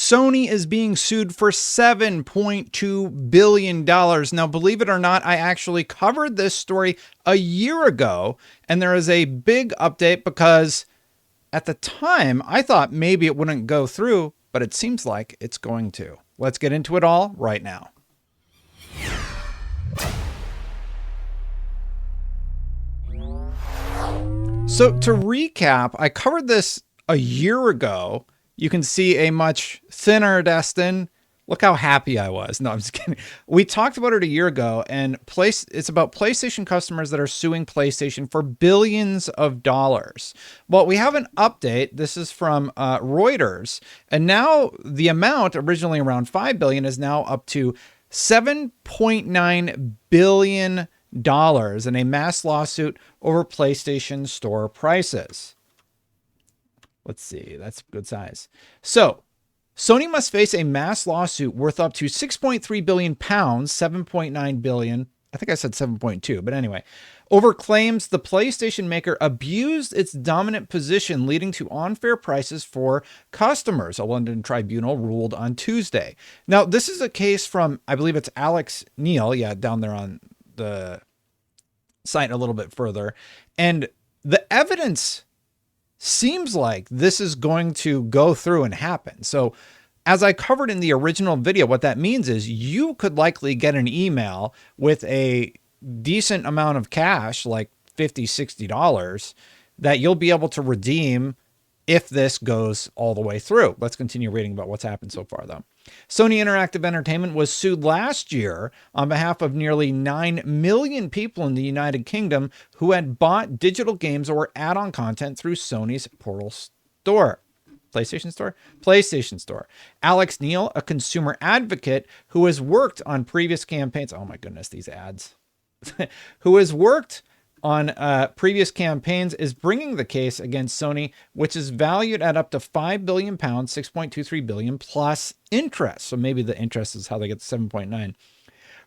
Sony is being sued for $7.2 billion. Now, believe it or not, I actually covered this story a year ago, and there is a big update because at the time I thought maybe it wouldn't go through, but it seems like it's going to. Let's get into it all right now. So to recap, I covered this a year ago. You can see a much thinner Destin. Look how happy I was. No, I'm just kidding. We talked about it a year ago, and it's about PlayStation customers that are suing PlayStation for billions of dollars. Well, we have an update. This is from Reuters, and now the amount, originally around $5 billion, is now up to $7.9 billion in a mass lawsuit over PlayStation Store prices. Let's see, that's good size. So Sony must face a mass lawsuit worth up to 6.3 billion pounds, 7.9 billion. I think I said 7.2, but anyway, over claims the PlayStation maker abused its dominant position, leading to unfair prices for customers. A London tribunal ruled on Tuesday. Now, this is a case from, I believe it's Alex Neil. Yeah, down there on the site a little bit further. And the evidence seems like this is going to go through and happen. So as I covered in the original video, what that means is you could likely get an email with a decent amount of cash, like $50, $60, that you'll be able to redeem if this goes all the way through. Let's continue reading about what's happened so far, though. Sony Interactive Entertainment was sued last year on behalf of nearly 9 million people in the United Kingdom who had bought digital games or add-on content through Sony's Portal Store. PlayStation Store? PlayStation Store. Alex Neil, a consumer advocate who has worked on previous campaigns. Oh my goodness, these ads. Who has worked on previous campaigns, is bringing the case against Sony, which is valued at up to £5 billion, 6.23 billion plus interest. So maybe the interest is how they get the 7.9.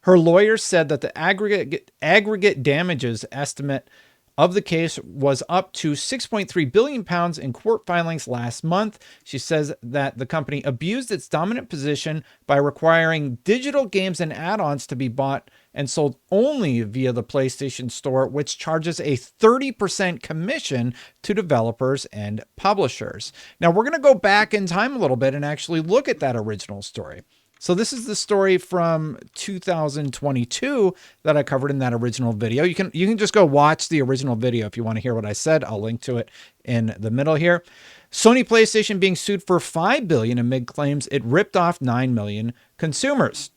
Her lawyers said that the aggregate damages estimate of the case was up to 6.3 billion pounds in court filings last month. She says that the company abused its dominant position by requiring digital games and add-ons to be bought and sold only via the PlayStation Store, which charges a 30% commission to developers and publishers. Now, we're going to go back in time a little bit and actually look at that original story. So this is the story from 2022 that I covered in that original video. You can just go watch the original video if you want to hear what I said. I'll link to it in the middle here. Sony PlayStation being sued for $5 billion amid claims it ripped off 9 million consumers.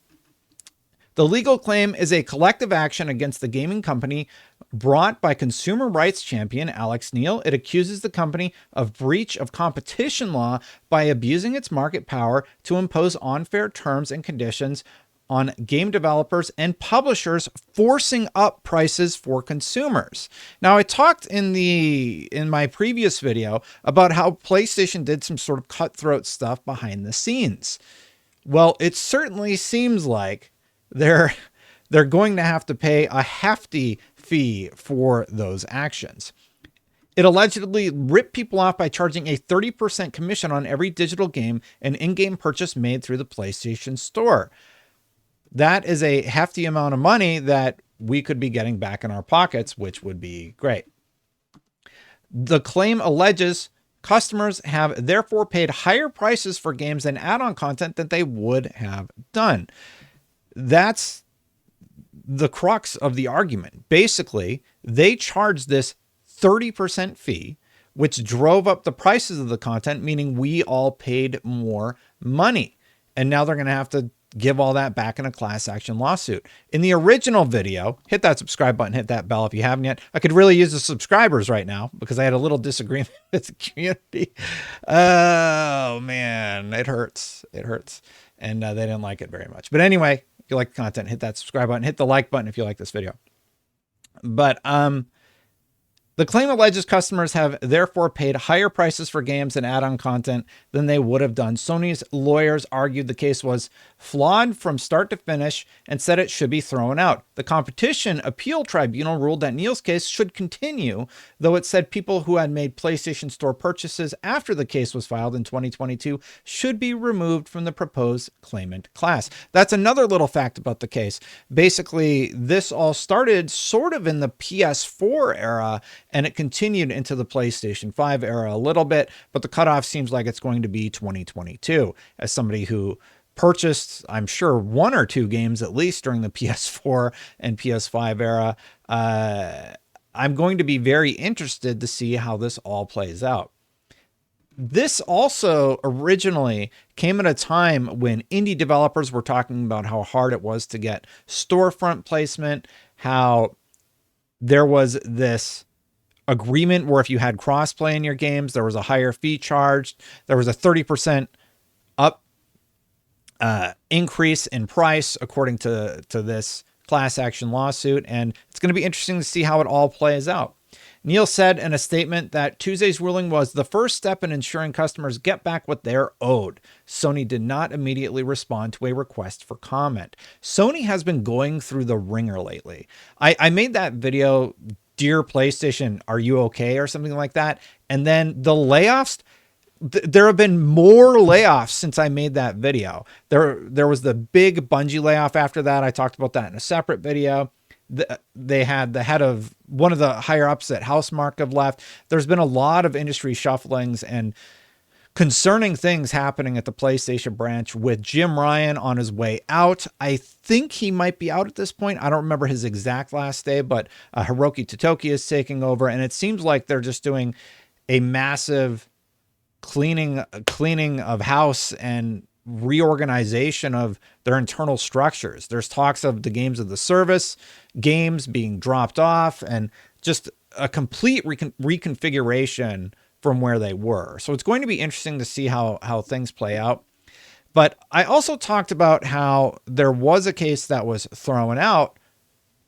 The legal claim is a collective action against the gaming company brought by consumer rights champion Alex Neil. It accuses the company of breach of competition law by abusing its market power to impose unfair terms and conditions on game developers and publishers, forcing up prices for consumers. Now, I talked in my previous video about how PlayStation did some sort of cutthroat stuff behind the scenes. Well, it certainly seems like they're going to have to pay a hefty fee for those actions. It allegedly ripped people off by charging a 30% commission on every digital game and in-game purchase made through the PlayStation Store. That is a hefty amount of money that we could be getting back in our pockets, which would be great. The claim alleges customers have therefore paid higher prices for games and add-on content than they would have done. That's the crux of the argument. Basically, they charged this 30% fee, which drove up the prices of the content, meaning we all paid more money. And now they're going to have to give all that back in a class action lawsuit. In the original video, hit that subscribe button, hit that bell if you haven't yet. I could really use the subscribers right now because I had a little disagreement with the community. Oh man, it hurts. It hurts. And they didn't like it very much. But anyway, if you like the content, hit that subscribe button, hit the like button if you like this video. But The claim alleges customers have therefore paid higher prices for games and add-on content than they would have done. Sony's lawyers argued the case was flawed from start to finish and said it should be thrown out. The Competition Appeal Tribunal ruled that Neil's case should continue, though it said people who had made PlayStation Store purchases after the case was filed in 2022 should be removed from the proposed claimant class. That's another little fact about the case. Basically, this all started sort of in the PS4 era, and it continued into the PlayStation 5 era a little bit, but the cutoff seems like it's going to be 2022. As somebody who purchased, I'm sure, one or two games at least during the PS4 and PS5 era, I'm going to be very interested to see how this all plays out. This also originally came at a time when indie developers were talking about how hard it was to get storefront placement, how there was this agreement where if you had crossplay in your games, there was a higher fee charged. There was a 30% up increase in price according to this class action lawsuit. And it's going to be interesting to see how it all plays out. Neil said in a statement that Tuesday's ruling was the first step in ensuring customers get back what they're owed. Sony did not immediately respond to a request for comment. Sony has been going through the ringer lately. I made that video, Dear PlayStation, are you okay? Or something like that. And then the layoffs, there have been more layoffs since I made that video. There was the big Bungie layoff after that. I talked about that in a separate video. They had the head of one of the higher ups at Housemarque have left. There's been a lot of industry shufflings and concerning things happening at the PlayStation branch with Jim Ryan on his way out. I think he might be out at this point. I don't remember his exact last day, but Hiroki Totoki is taking over, and it seems like they're just doing a massive cleaning of house and reorganization of their internal structures. There's talks of the games of the service games being dropped off and just a complete reconfiguration from where they were. So it's going to be interesting to see how things play out. But I also talked about how there was a case that was thrown out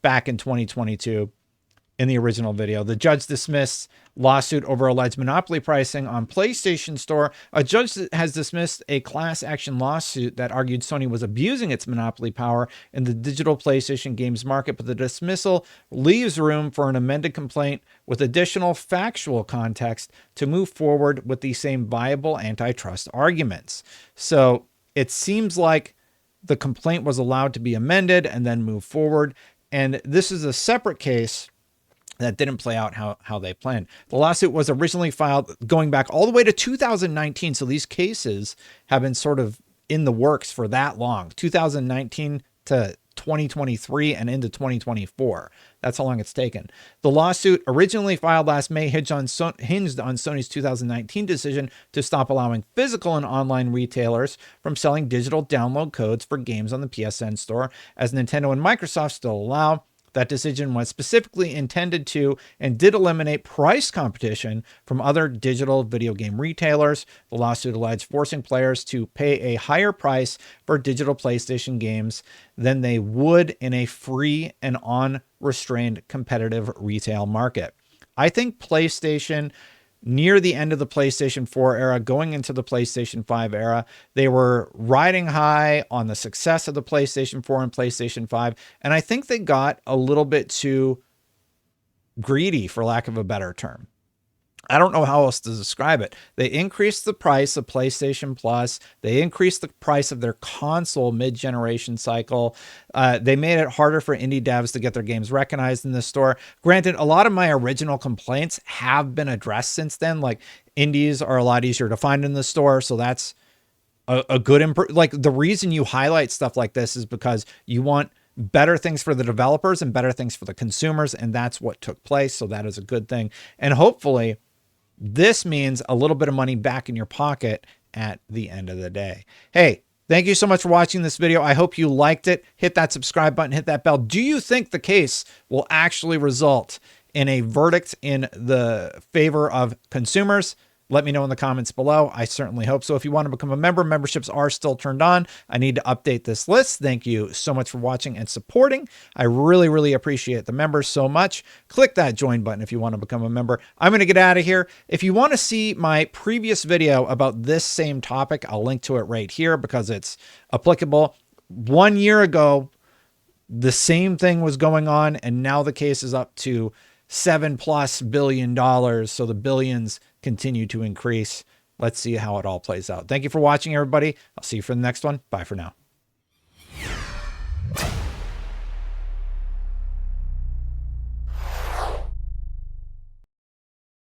back in 2022 in the original video. The judge dismissed lawsuit over alleged monopoly pricing on PlayStation Store. A judge has dismissed a class action lawsuit that argued Sony was abusing its monopoly power in the digital PlayStation games market, but the dismissal leaves room for an amended complaint with additional factual context to move forward with the same viable antitrust arguments. So it seems like the complaint was allowed to be amended and then move forward. And this is a separate case that didn't play out how they planned. The lawsuit was originally filed going back all the way to 2019. So these cases have been sort of in the works for that long, 2019 to 2023 and into 2024. That's how long it's taken. The lawsuit originally filed last May hinged on Sony's 2019 decision to stop allowing physical and online retailers from selling digital download codes for games on the PSN store, as Nintendo and Microsoft still allow. That decision was specifically intended to and did eliminate price competition from other digital video game retailers. The lawsuit alleged forcing players to pay a higher price for digital PlayStation games than they would in a free and unrestrained competitive retail market. I think PlayStation, near the end of the PlayStation 4 era, going into the PlayStation 5 era, they were riding high on the success of the PlayStation 4 and PlayStation 5. And I think they got a little bit too greedy, for lack of a better term. I don't know how else to describe it. They increased the price of PlayStation Plus. They increased the price of their console mid-generation cycle. They made it harder for indie devs to get their games recognized in the store. Granted, a lot of my original complaints have been addressed since then. Like, indies are a lot easier to find in the store, so that's a good like, the reason you highlight stuff like this is because you want better things for the developers and better things for the consumers, and that's what took place. So that is a good thing. And hopefully this means a little bit of money back in your pocket at the end of the day. Hey, thank you so much for watching this video. I hope you liked it. Hit that subscribe button, hit that bell. Do you think the case will actually result in a verdict in the favor of consumers? Let me know in the comments below. I certainly hope so. If you want to become a member, memberships are still turned on. I need to update this list. Thank you so much for watching and supporting. I really, really appreciate the members so much. Click that join button if you want to become a member. I'm going to get out of here. If you want to see my previous video about this same topic, I'll link to it right here because it's applicable. 1 year ago, the same thing was going on, and now the case is up to $7+ billion. So the billions continue to increase. Let's see how it all plays out. Thank you for watching, everybody. I'll see you for the next one. Bye for now.